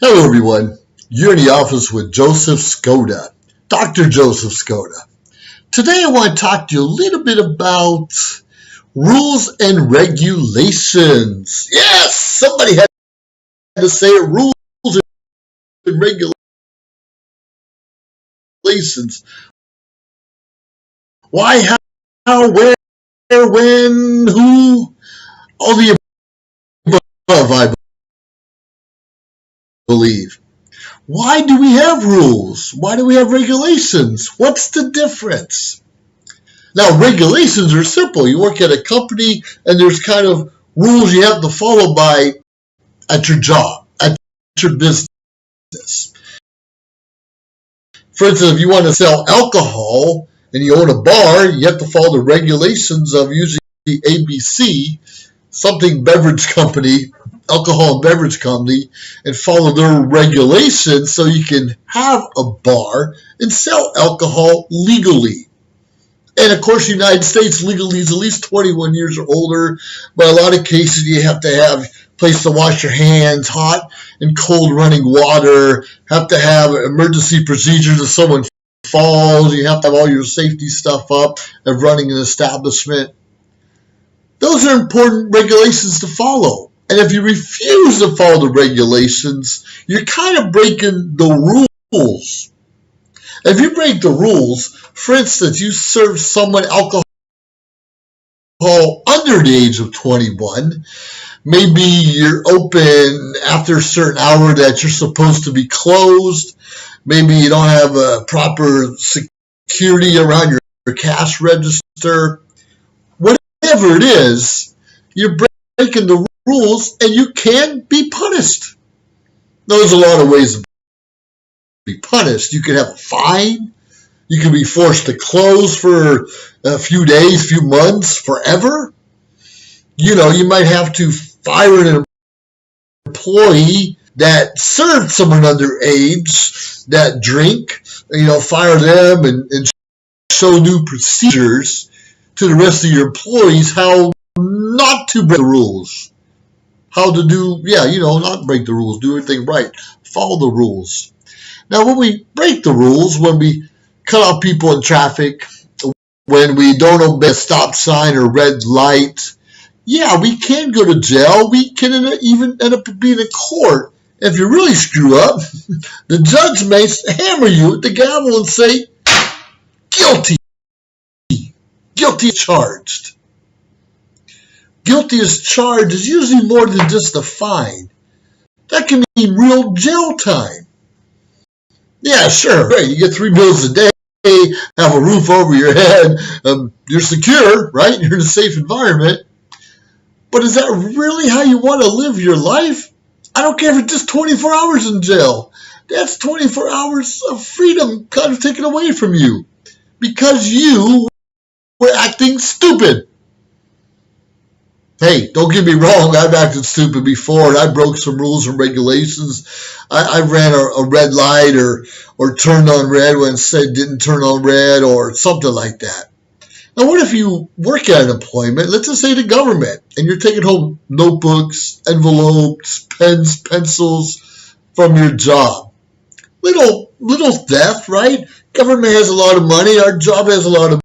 Hello everyone, you're in the office with Joseph Skoda, Dr. Joseph Skoda. Today I want to talk to you a little bit about rules and regulations. Yes, somebody had to say it, rules and regulations. Why, how, where, when, who, all the above, I believe. Why do we have rules? Why do we have regulations? What's the difference? Now, regulations are simple. You work at a company and there's kind of rules you have to follow at your job, at your business. For instance, if you want to sell alcohol and you own a bar, you have to follow the regulations of usually the ABC, something beverage company, alcohol and beverage company, and follow their regulations so you can have a bar and sell alcohol legally. And of course, the United States legally is at least 21 years or older, but a lot of cases you have to have a place to wash your hands, hot and cold running water, have to have emergency procedures if someone falls, you have to have all your safety stuff up of running an establishment. Those are important regulations to follow. And if you refuse to follow the regulations, you're kind of breaking the rules. If you break the rules, for instance, you serve someone alcohol under the age of 21, maybe you're open after a certain hour that you're supposed to be closed, maybe you don't have a proper security around your cash register, whatever it is, you're breaking the rules and you can be punished. There's a lot of ways to be punished. You could have a fine. You can be forced to close for a few days, few months, forever. You might have to fire an employee that served someone underage that drink, fire them and show new procedures to the rest of your employees how not to break the rules. How to do, not break the rules, do everything right, follow the rules. Now, when we break the rules, when we cut off people in traffic, when we don't obey a stop sign or red light, yeah, we can go to jail. We can even end up being in court. If you really screw up, the judge may hammer you with the gavel and say, guilty. Guilty as charged. Guilty as charged is usually more than just a fine. That can mean real jail time. Yeah, sure, right. You get 3 meals a day, have a roof over your head, you're secure, right? You're in a safe environment. But is that really how you want to live your life? I don't care if it's just 24 hours in jail. That's 24 hours of freedom kind of taken away from you because you were acting stupid. Hey, don't get me wrong, I've acted stupid before and I broke some rules and regulations. I ran a red light or turned on red when it said didn't turn on red or something like that. Now, what if you work at an employment, let's just say the government, and you're taking home notebooks, envelopes, pens, pencils from your job? Little theft, right? Government has a lot of money. Our job has a lot of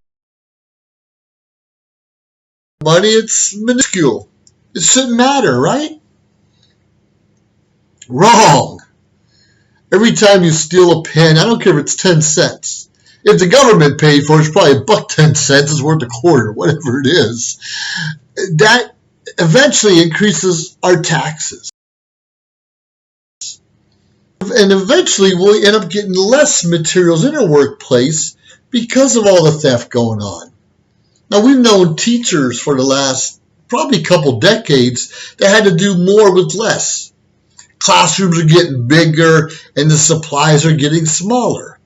money. It's minuscule. It shouldn't matter, right? Wrong. Every time you steal a pen, I don't care if it's 10 cents. If the government paid for it, it's probably $1.10. It's worth a quarter, whatever it is. That eventually increases our taxes. And eventually we'll end up getting less materials in our workplace because of all the theft going on. Now, we've known teachers for the last probably couple decades that had to do more with less. Classrooms are getting bigger and the supplies are getting smaller.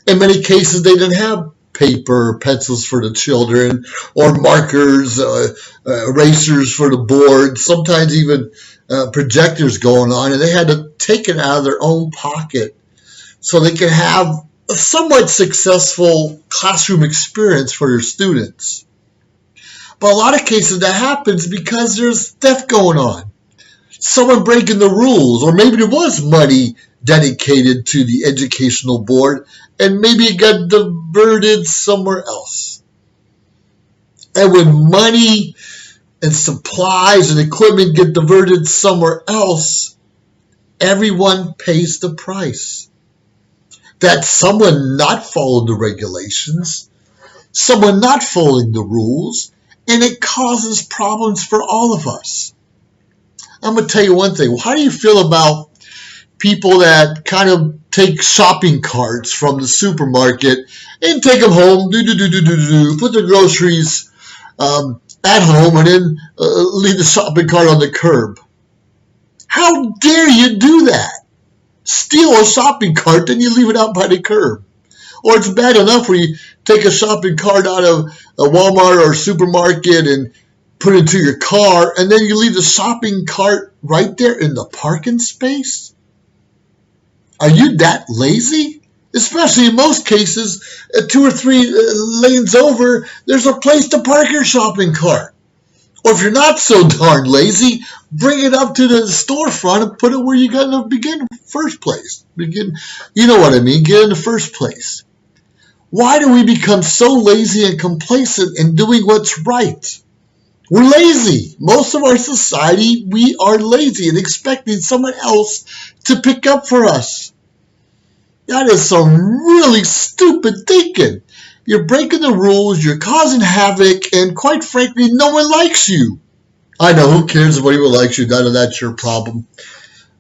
In many cases, they didn't have paper or pencils for the children or markers, erasers for the board, sometimes even projectors going on, and they had to take it out of their own pocket so they could have a somewhat successful classroom experience for their students. But a lot of cases that happens because there's theft going on. someone breaking the rules, or maybe there was money dedicated to the educational board and maybe it got diverted somewhere else. And when money and supplies and equipment get diverted somewhere else, everyone pays the price. That someone not following the regulations, someone not following the rules, and it causes problems for all of us. I'm going to tell you one thing. How do you feel about people that kind of take shopping carts from the supermarket and take them home, put the groceries at home, and then leave the shopping cart on the curb? How dare you do that? Steal a shopping cart, then you leave it out by the curb. Or it's bad enough where you take a shopping cart out of a Walmart or supermarket and put it into your car, and then you leave the shopping cart right there in the parking space? Are you that lazy? Especially in most cases, 2 or 3 lanes over, there's a place to park your shopping cart. Or if you're not so darn lazy, bring it up to the storefront and put it where you got to begin in the first place. You know what I mean, get in the first place. Why do we become so lazy and complacent in doing what's right? We're lazy. Most of our society, we are lazy and expecting someone else to pick up for us. That is some really stupid thinking. You're breaking the rules, you're causing havoc, and quite frankly, no one likes you. I know, who cares if anyone likes you? That's your problem.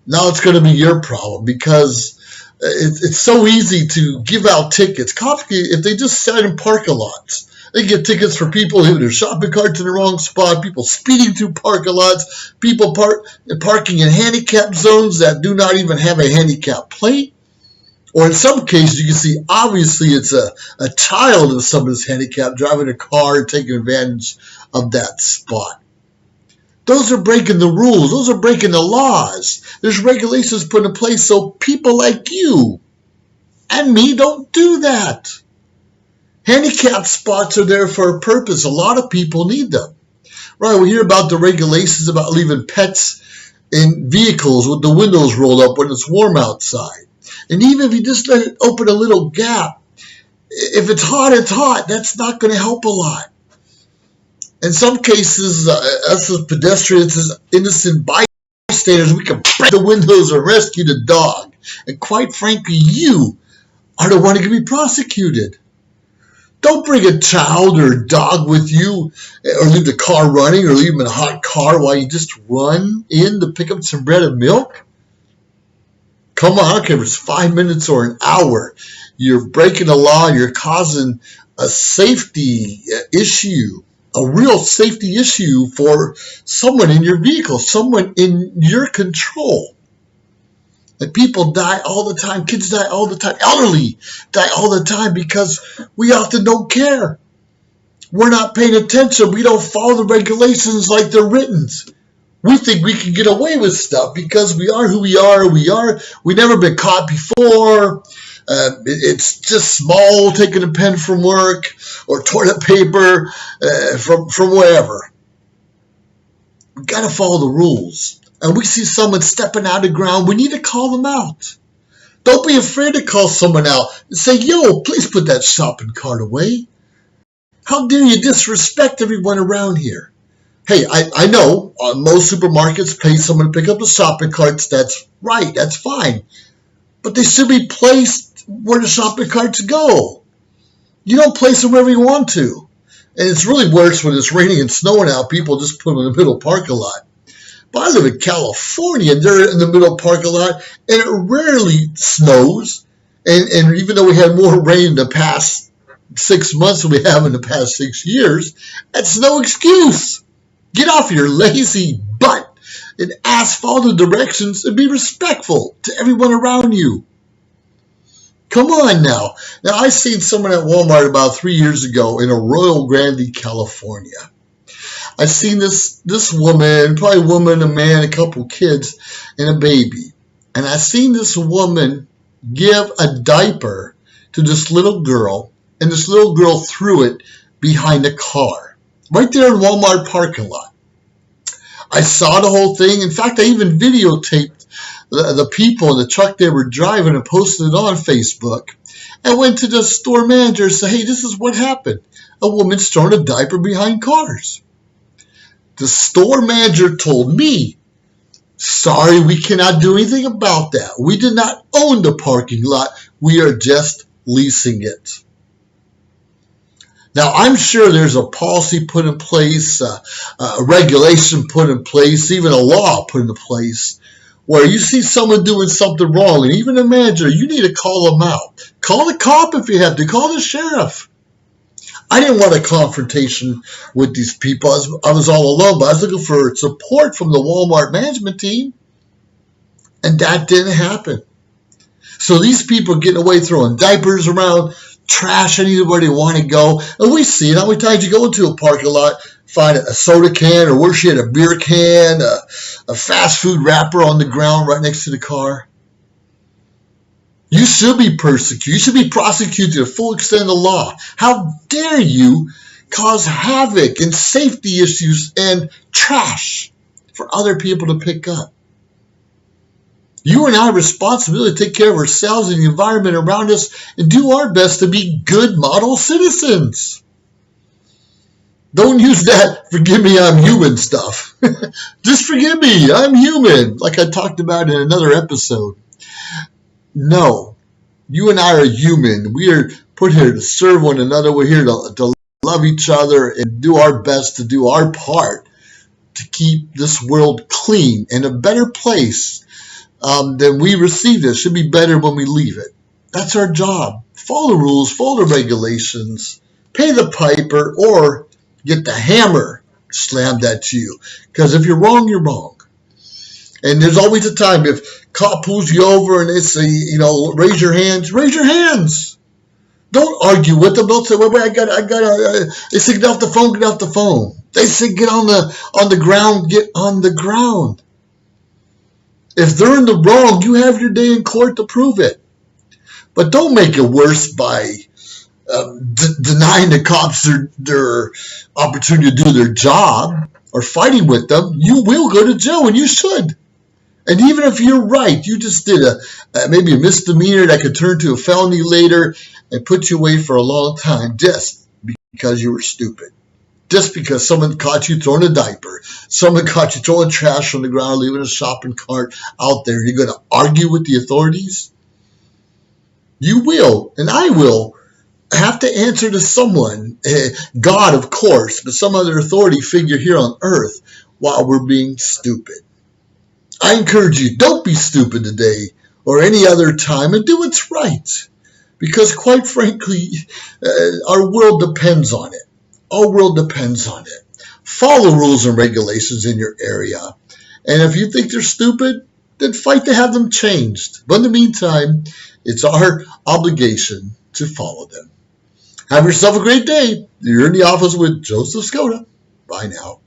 Now it's going to be your problem because it's so easy to give out tickets. If they just sat in parking lots, they get tickets for people leaving their shopping carts in the wrong spot, people speeding through parking lots, people parking in handicap zones that do not even have a handicap plate. Or in some cases, you can see obviously it's a child of someone's handicapped driving a car and taking advantage of that spot. Those are breaking the rules. Those are breaking the laws. There's regulations put in place so people like you and me don't do that. Handicap spots are there for a purpose. A lot of people need them. Right, we hear about the regulations about leaving pets in vehicles with the windows rolled up when it's warm outside. And even if you just let it open a little gap, if it's hot, it's hot. That's not going to help a lot. In some cases, us as pedestrians, as innocent bystanders, we can break the windows and rescue the dog. And quite frankly, you are the one who can be prosecuted. Don't bring a child or a dog with you or leave the car running or leave them in a hot car while you just run in to pick up some bread and milk. Come on, I don't care if it's 5 minutes or an hour. You're breaking the law. You're causing a safety issue, a real safety issue for someone in your vehicle, someone in your control. And people die all the time. Kids die all the time. Elderly die all the time because we often don't care. We're not paying attention. We don't follow the regulations like they're written. We think we can get away with stuff because we are who we are. We've never been caught before. It's just small, taking a pen from work or toilet paper from wherever. We've got to follow the rules. And we see someone stepping out of the ground, we need to call them out. Don't be afraid to call someone out and say, yo, please put that shopping cart away. How dare you disrespect everyone around here? Hey, I know most supermarkets pay someone to pick up the shopping carts. That's right, that's fine. But they should be placed where the shopping carts go. You don't place them wherever you want to. And it's really worse when it's raining and snowing out. People just put them in the middle parking lot. But I live in California, and they're in the middle parking lot, and it rarely snows. And even though we had more rain in the past 6 months than we have in the past 6 years, that's no excuse. Get off your lazy butt and follow the directions and be respectful to everyone around you. Come on now. Now, I seen someone at Walmart about 3 years ago in Arroyo Grande, California. I seen this woman, probably a woman, a man, a couple kids, and a baby. And I seen this woman give a diaper to this little girl, and this little girl threw it behind a car, right there in Walmart parking lot. I saw the whole thing. In fact, I even videotaped the people in the truck they were driving and posted it on Facebook. I went to the store manager and said, hey, this is what happened. A woman's throwing a diaper behind cars. The store manager told me, sorry, we cannot do anything about that. We did not own the parking lot. We are just leasing it. Now, I'm sure there's a policy put in place, a regulation put in place, even a law put in place, where you see someone doing something wrong, and even a manager, you need to call them out. Call the cop if you have to. Call the sheriff. I didn't want a confrontation with these people. I was all alone, but I was looking for support from the Walmart management team, and that didn't happen. So these people getting away throwing diapers around, trash anywhere they want to go. And we see it. How many times you go into a parking lot, find a soda can, or worse yet, a beer can, a fast food wrapper on the ground right next to the car. You should be persecuted. You should be prosecuted to the full extent of the law. How dare you cause havoc and safety issues and trash for other people to pick up? You and I have a responsibility to take care of ourselves and the environment around us and do our best to be good model citizens. Don't use that forgive me, I'm human stuff. Just forgive me, I'm human, like I talked about in another episode. No, you and I are human. We are put here to serve one another. We're here to love each other and do our best to do our part to keep this world clean and a better place than we received it. It should be better when we leave it. That's our job. Follow the rules, follow the regulations, pay the piper, or get the hammer slammed at you. Because if you're wrong, you're wrong. And there's always a time if cop pulls you over and they say, raise your hands, raise your hands. Don't argue with them. Don't say, wait, I got. They say, get off the phone, get off the phone. They say, get on the ground, get on the ground. If they're in the wrong, you have your day in court to prove it. But don't make it worse by denying the cops their opportunity to do their job or fighting with them. You will go to jail, and you should. And even if you're right, you just did maybe a misdemeanor that could turn to a felony later and put you away for a long time just because you were stupid. Just because someone caught you throwing a diaper, someone caught you throwing trash on the ground, leaving a shopping cart out there, you're going to argue with the authorities? You will, and I will, have to answer to someone, God of course, but some other authority figure here on earth while we're being stupid. I encourage you, don't be stupid today or any other time, and do what's right. Because quite frankly, our world depends on it. Our world depends on it. Follow rules and regulations in your area. And if you think they're stupid, then fight to have them changed. But in the meantime, it's our obligation to follow them. Have yourself a great day. You're in the office with Joseph Skoda. Bye now.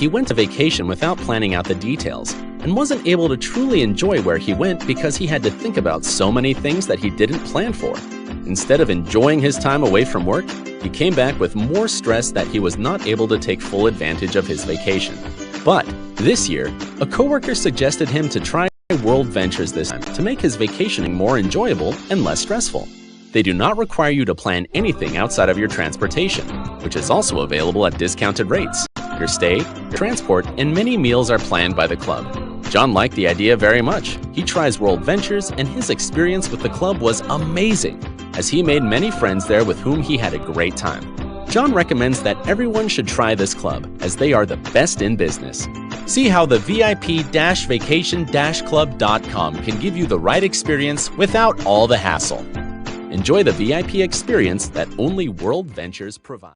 He went to vacation without planning out the details and wasn't able to truly enjoy where he went because he had to think about so many things that he didn't plan for. Instead of enjoying his time away from work, he came back with more stress that he was not able to take full advantage of his vacation. But this year, a coworker suggested him to try World Ventures this time to make his vacationing more enjoyable and less stressful. They do not require you to plan anything outside of your transportation, which is also available at discounted rates. Your stay, your transport, and many meals are planned by the club. John liked the idea very much. He tries World Ventures, and his experience with the club was amazing, as he made many friends there with whom he had a great time. John recommends that everyone should try this club, as they are the best in business. See how the VIP-vacation-club.com can give you the right experience without all the hassle. Enjoy the VIP experience that only World Ventures provides.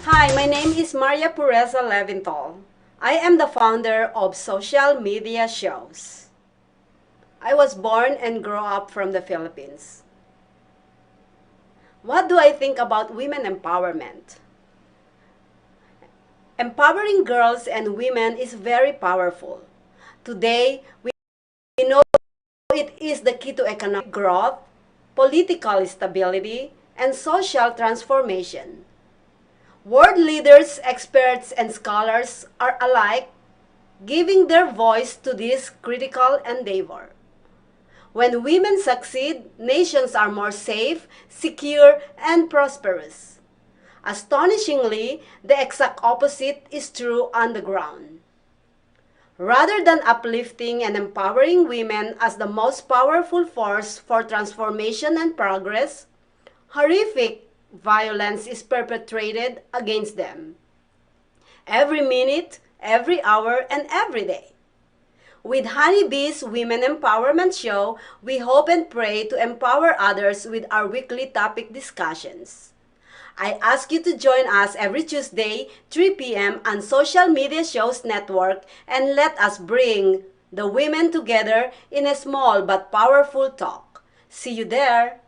Hi, my name is Maria Pureza Leventhal. I am the founder of Social Media Shows. I was born and grew up from the Philippines. What do I think about women empowerment? Empowering girls and women is very powerful. Today, we know it is the key to economic growth, political stability, and social transformation. World leaders, experts, and scholars are alike giving their voice to this critical endeavor. When women succeed, nations are more safe, secure, and prosperous. Astonishingly, the exact opposite is true on the ground. Rather than uplifting and empowering women as the most powerful force for transformation and progress, horrific violence is perpetrated against them. Every minute, every hour, and every day. With Honeybee's Women Empowerment Show, we hope and pray to empower others with our weekly topic discussions. I ask you to join us every Tuesday, 3 p.m. on Social Media Shows Network, and let us bring the women together in a small but powerful talk. See you there!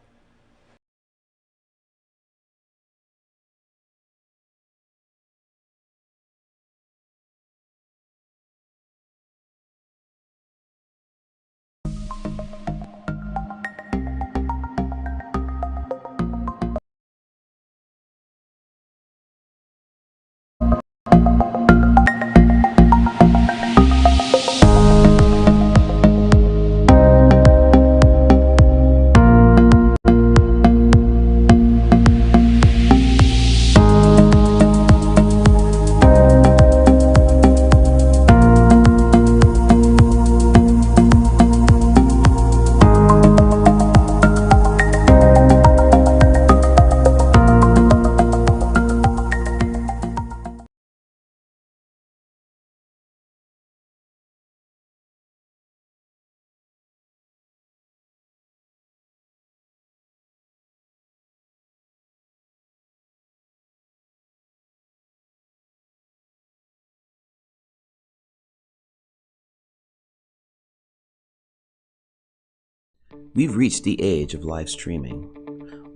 We've reached the age of live streaming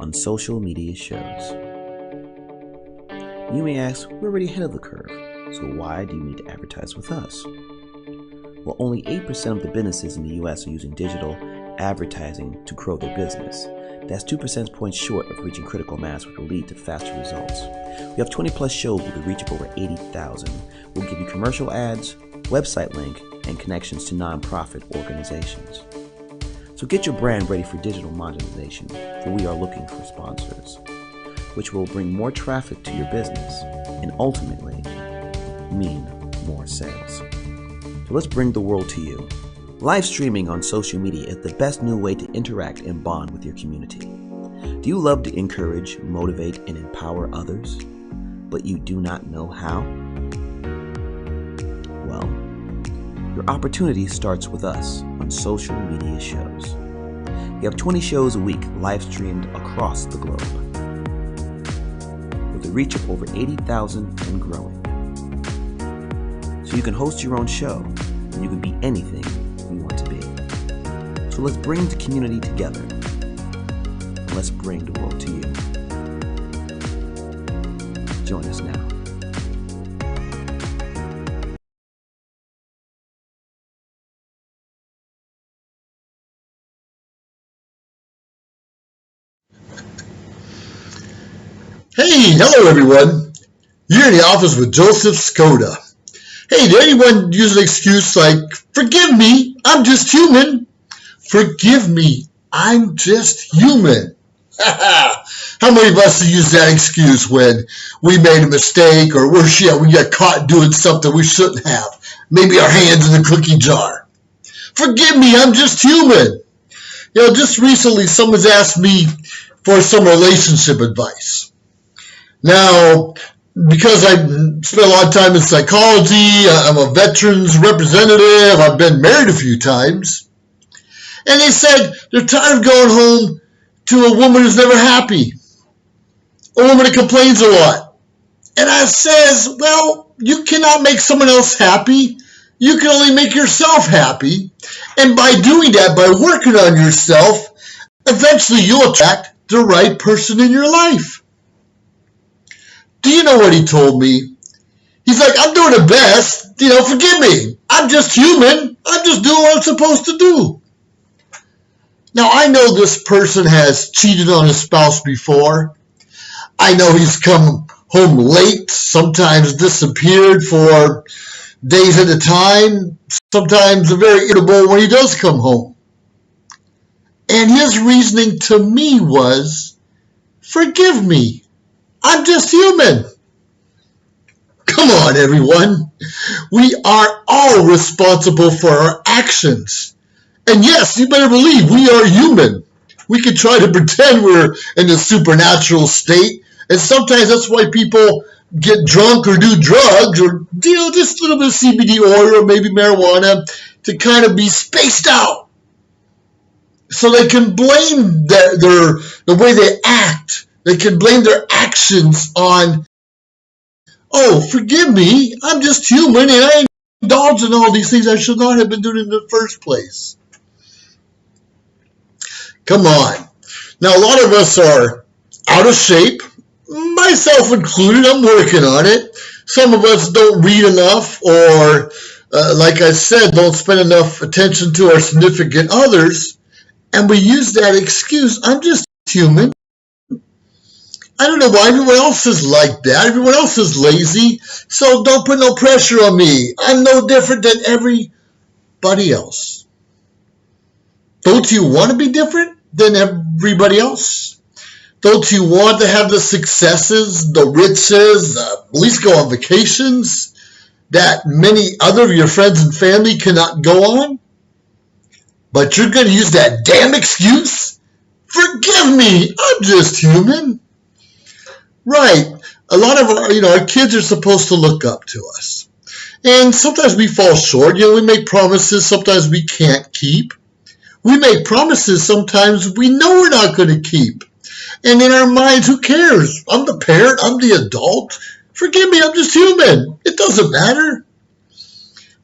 on social media shows. You may ask, we're already ahead of the curve, so why do you need to advertise with us? Well, only 8% of the businesses in the US are using digital advertising to grow their business. That's 2 percentage points short of reaching critical mass, which will lead to faster results. We have 20 plus shows with a reach of over 80,000. We'll give you commercial ads, website link, and connections to nonprofit organizations. So get your brand ready for digital monetization, for we are looking for sponsors, which will bring more traffic to your business and ultimately mean more sales. So let's bring the world to you. Live streaming on social media is the best new way to interact and bond with your community. Do you love to encourage, motivate, and empower others, but you do not know how? Well, your opportunity starts with us on social media shows. We have 20 shows a week live streamed across the globe with a reach of over 80,000 and growing. So you can host your own show and you can be anything you want to be. So let's bring the community together and let's bring the world to you. Join us now. Hey, hello everyone. You're in the office with Joseph Skoda. Hey, did anyone use an excuse like, forgive me, I'm just human? Forgive me, I'm just human. How many of us use that excuse when we made a mistake or worse yet, we got caught doing something we shouldn't have? Maybe our hands in the cookie jar. Forgive me, I'm just human. You know, just recently someone's asked me for some relationship advice. Now, because I spent a lot of time in psychology, I'm a veterans representative, I've been married a few times, and they said they're tired of going home to a woman who's never happy, a woman that complains a lot. And I says, well, you cannot make someone else happy, you can only make yourself happy, and by doing that, by working on yourself, eventually you'll attract the right person in your life. Do you know what he told me? He's like, I'm doing the best, forgive me. I'm just human. I'm just doing what I'm supposed to do. Now, I know this person has cheated on his spouse before. I know he's come home late, sometimes disappeared for days at a time, sometimes very irritable when he does come home. And his reasoning to me was, forgive me. I'm just human. Come on, everyone. We are all responsible for our actions. And yes, you better believe we are human. We can try to pretend we're in a supernatural state. And sometimes that's why people get drunk or do drugs or, just a little bit of CBD oil or maybe marijuana to kind of be spaced out. So they can blame the way they act. They can blame their actions on, oh, forgive me, I'm just human and I indulge in all these things I should not have been doing in the first place. Come on. Now, a lot of us are out of shape, myself included. I'm working on it. Some of us don't read enough or, like I said, don't spend enough attention to our significant others. And we use that excuse, I'm just human. I don't know why everyone else is like that. Everyone else is lazy, so don't put no pressure on me. I'm no different than everybody else. Don't you want to be different than everybody else? Don't you want to have the successes, the riches, at least go on vacations that many other of your friends and family cannot go on? But you're going to use that damn excuse? Forgive me, I'm just human. Right. A lot of our kids are supposed to look up to us. And sometimes we fall short. We make promises sometimes we can't keep. We make promises sometimes we know we're not going to keep. And in our minds, who cares? I'm the parent. I'm the adult. Forgive me, I'm just human. It doesn't matter.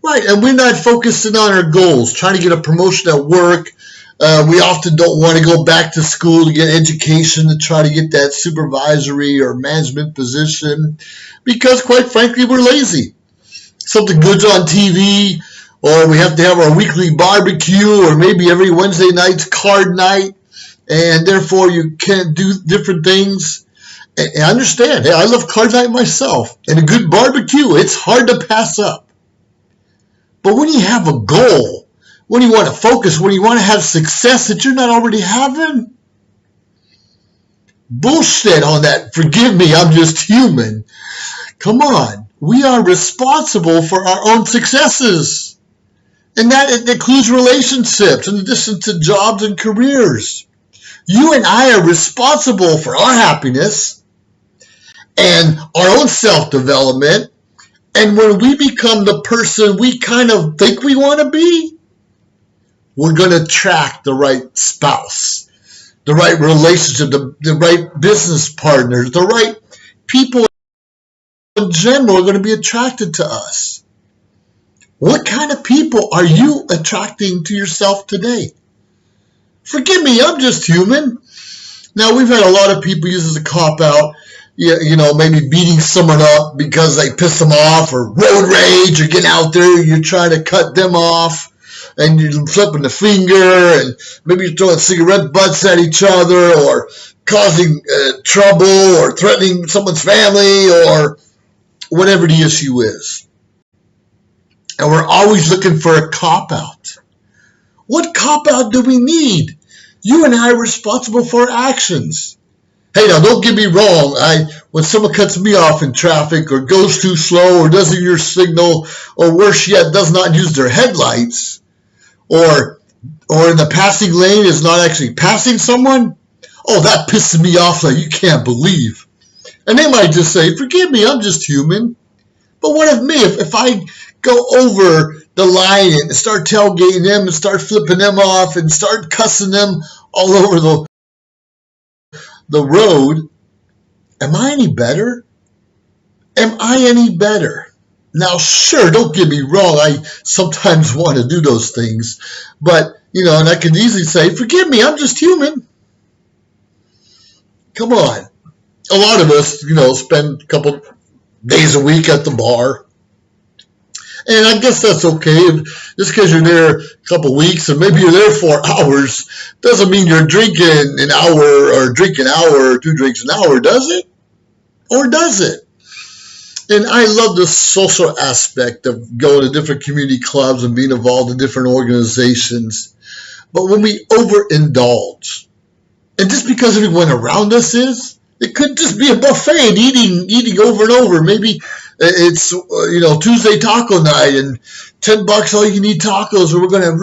Right. And we're not focusing on our goals, trying to get a promotion at work. We often don't want to go back to school to get education to try to get that supervisory or management position because, quite frankly, we're lazy. Something good's on TV, or we have to have our weekly barbecue, or maybe every Wednesday night's card night, and therefore you can't do different things. And I understand. Hey, I love card night myself, and a good barbecue, it's hard to pass up. But when you have a goal, when you want to focus, when you want to have success that you're not already having, bullshit on that. Forgive me, I'm just human. Come on. We are responsible for our own successes. And that includes relationships in addition to jobs and careers. You and I are responsible for our happiness and our own self-development. And when we become the person we kind of think we want to be, we're going to attract the right spouse, the right relationship, the right business partners, the right people in general are going to be attracted to us. What kind of people are you attracting to yourself today? Forgive me, I'm just human. Now, we've had a lot of people use as a cop-out, maybe beating someone up because they piss them off, or road rage, or getting out there, you're trying to cut them off, and you're flipping the finger, and maybe you're throwing cigarette butts at each other, or causing trouble, or threatening someone's family, or whatever the issue is. And we're always looking for a cop-out. What cop-out do we need? You and I are responsible for our actions. Hey, now, don't get me wrong. When someone cuts me off in traffic, or goes too slow, or doesn't use signal, or worse yet, does not use their headlights, or in the passing lane is not actually passing someone, oh, that pisses me off like you can't believe. And they might just say, forgive me, I'm just human. But what if me, if I go over the line and start tailgating them and start flipping them off and start cussing them all over the road, am I any better? Am I any better? Now, sure, don't get me wrong, I sometimes want to do those things, but, and I can easily say, forgive me, I'm just human. Come on. A lot of us, spend a couple days a week at the bar. And I guess that's okay. Just because you're there a couple weeks, and maybe you're there 4 hours, doesn't mean you're drinking an hour, or drink an hour, or 2 drinks an hour, does it? Or does it? And I love the social aspect of going to different community clubs and being involved in different organizations. But when we overindulge, and just because everyone around us is, it could just be a buffet and eating over and over. Maybe it's Tuesday taco night, and $10 all you can eat tacos, or we're gonna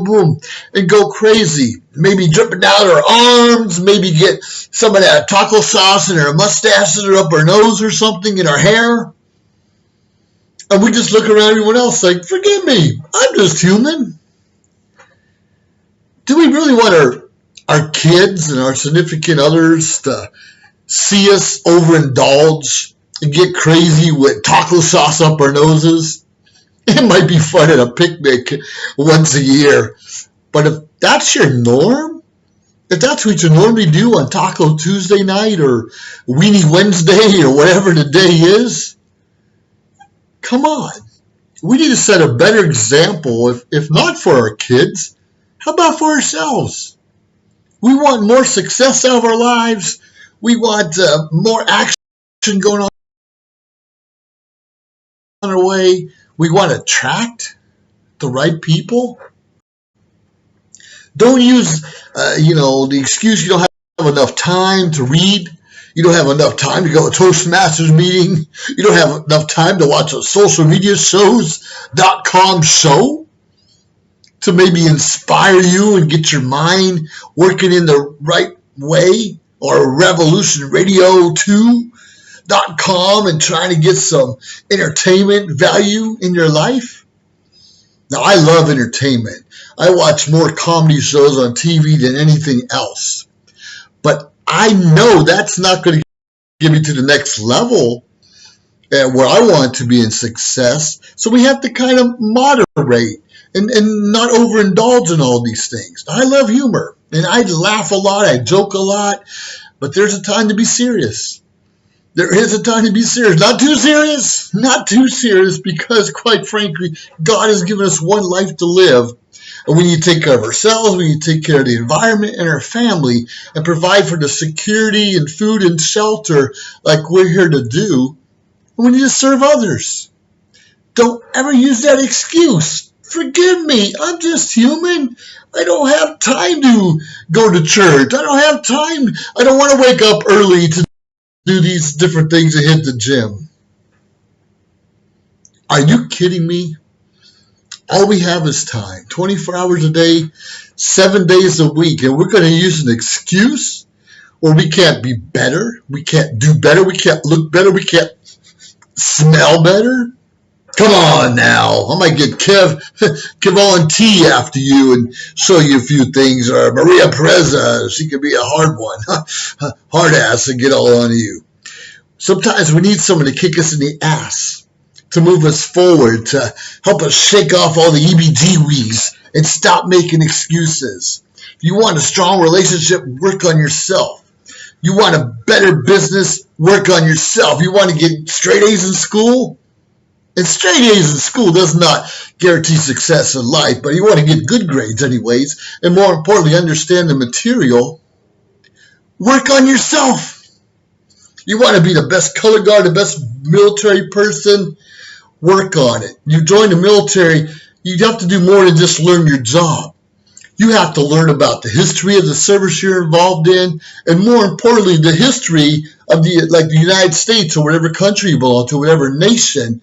boom and go crazy. Maybe dripping down our arms, maybe get some of that taco sauce in our mustaches or up our nose or something, in our hair. And we just look around everyone else like, forgive me, I'm just human. Do we really want our kids and our significant others to see us overindulge and get crazy with taco sauce up our noses? It might be fun at a picnic once a year, but if that's your norm, if that's what you normally do on Taco Tuesday night or Weenie Wednesday or whatever the day is, come on. We need to set a better example, if not for our kids, how about for ourselves? We want more success out of our lives. We want more action going on our way. We want to attract the right people. Don't use, the excuse you don't have enough time to read. You don't have enough time to go to a Toastmasters meeting. You don't have enough time to watch a social media shows.com show to maybe inspire you and get your mind working in the right way, or revolutionradio2.com and trying to get some entertainment value in your life. Now, I love entertainment. I watch more comedy shows on TV than anything else. But I know that's not going to get me to the next level where I want to be in success. So we have to kind of moderate and not overindulge in all these things. I love humor, and I laugh a lot, I joke a lot, but there's a time to be serious. There is a time to be serious. Not too serious, because quite frankly, God has given us one life to live, and we need to take care of ourselves, we need to take care of the environment and our family, and provide for the security and food and shelter like we're here to do, and we need to serve others. Don't ever use that excuse. Forgive me, I'm just human. I don't have time to go to church. I don't have time. I don't want to wake up early to do these different things and hit the gym. Are you kidding me? All we have is time. 24 hours a day, 7 days a week. And we're going to use an excuse where we can't be better. We can't do better. We can't look better. We can't smell better. Come on now. I might get Kevon T after you and show you a few things. Or Maria Perez, she could be a hard one. Hard ass and get all on you. Sometimes we need someone to kick us in the ass, to move us forward, to help us shake off all the EBGWs and stop making excuses. You want a strong relationship? Work on yourself. You want a better business? Work on yourself. You want to get straight A's in school? And straight A's in school does not guarantee success in life, but you want to get good grades anyways, and more importantly, understand the material. Work on yourself. You want to be the best color guard, the best military person? Work on it. You join the military, you have to do more than just learn your job. You have to learn about the history of the service you're involved in, and more importantly, the history of the United States or whatever country you belong to, whatever nation,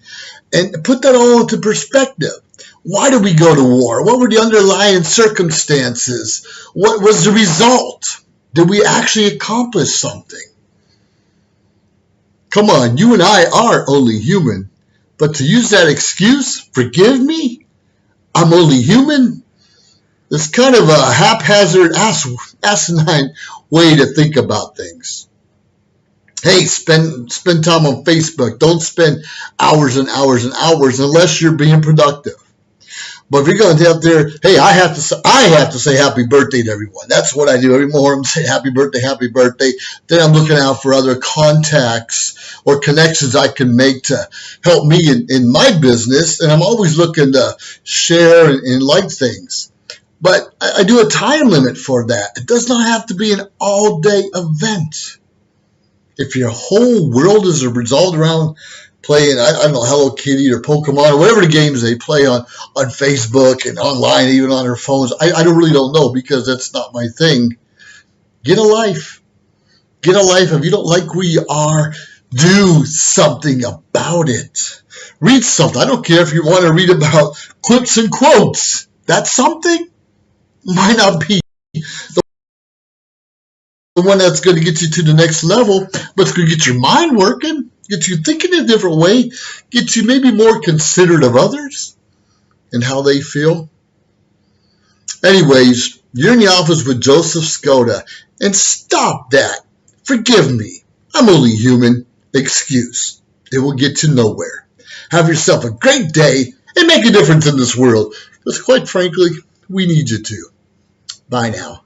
and put that all into perspective. Why did we go to war? What were the underlying circumstances? What was the result? Did we actually accomplish something? Come on, you and I are only human, but to use that excuse, forgive me, I'm only human, it's kind of a haphazard, asinine way to think about things. Hey, spend time on Facebook. Don't spend hours and hours and hours unless you're being productive. But if you're going to get out there, hey, I have to say happy birthday to everyone. That's what I do every morning. Say happy birthday, happy birthday. Then I'm looking out for other contacts or connections I can make to help me in my business. And I'm always looking to share and like things. But I do a time limit for that. It does not have to be an all-day event. If your whole world is resolved around playing, I don't know, Hello Kitty or Pokemon or whatever the games they play on Facebook and online, even on their phones, I really don't know because that's not my thing. Get a life. Get a life. If you don't like where you are, do something about it. Read something. I don't care if you want to read about quips and quotes. That's something. Might not be the one that's going to get you to the next level, but it's going to get your mind working, get you thinking in a different way, get you maybe more considerate of others and how they feel. Anyways, you're in the office with Joseph Skoda, and stop that. Forgive me. I'm only human. Excuse. It will get you nowhere. Have yourself a great day and make a difference in this world. Because quite frankly, we need you to. Bye now.